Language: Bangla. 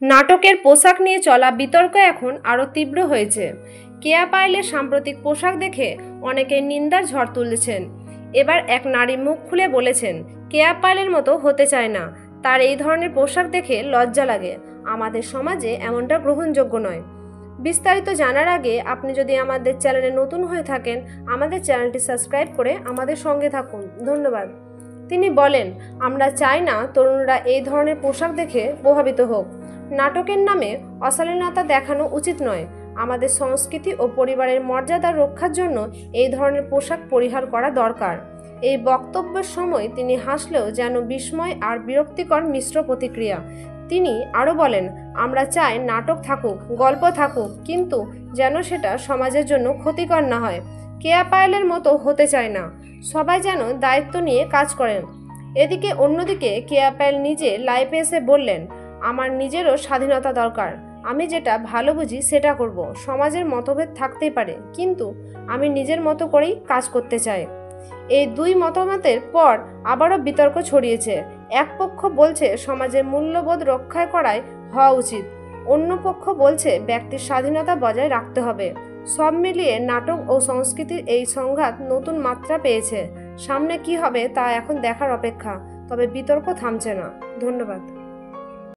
নাটকের পোশাক নিয়ে চলা বিতর্ক এখন আরও তীব্র হয়েছে। কেয়া পায়েলের সাম্প্রতিক পোশাক দেখে অনেকে নিন্দার ঝড় তুলেছেন। এবার এক নারী মুখ খুলে বলেছেন, কেয়া পায়েলের মতো হতে চায় না, তার এই ধরনের পোশাক দেখে লজ্জা লাগে, আমাদের সমাজে এমনটা গ্রহণযোগ্য নয়। বিস্তারিত জানার আগে আপনি যদি আমাদের চ্যানেলে নতুন হয়ে থাকেন, আমাদের চ্যানেলটি সাবস্ক্রাইব করে আমাদের সঙ্গে থাকুন। ধন্যবাদ। তিনি বলেন, আমরা চাই না তরুণরা এই ধরনের পোশাক দেখে প্রভাবিত হোক। নাটকের নামে অশালীনতা দেখানো উচিত নয়। আমাদের সংস্কৃতি ও পরিবারের মর্যাদা রক্ষার জন্য এই ধরনের পোশাক পরিহার করা দরকার। এই বক্তব্যের সময় তিনি হাসলেও যেন বিস্ময় আর বিরক্তিকর মিশ্র প্রতিক্রিয়া। তিনি আরও বলেন, আমরা চাই নাটক থাকুক, গল্প থাকুক, কিন্তু যেন সেটা সমাজের জন্য ক্ষতিকর না হয়। কেয়া পায়েলের মতো হতে চায় না, সবাই যেন দায়িত্ব নিয়ে কাজ করেন। এদিকে অন্যদিকে কেয়া পায়েল নিজে লাইভে এসে বললেন, আমার নিজেরও স্বাধীনতা দরকার, আমি যেটা ভালো বুঝি সেটা করব। সমাজের মতভেদ থাকতেই পারে, কিন্তু আমি নিজের মতো করেই কাজ করতে চাই। এই দুই মতামতের পর আবারও বিতর্ক ছড়িয়েছে। এক পক্ষ বলছে সমাজের মূল্যবোধ রক্ষা করাই হওয়া উচিত, অন্য পক্ষ বলছে ব্যক্তির স্বাধীনতা বজায় রাখতে হবে। সব মিলিয়ে নাটক ও সংস্কৃতির এই সংঘাত নতুন মাত্রা পেয়েছে। সামনে কি হবে তা এখন দেখার অপেক্ষা, তবে বিতর্ক থামছে না। ধন্যবাদ।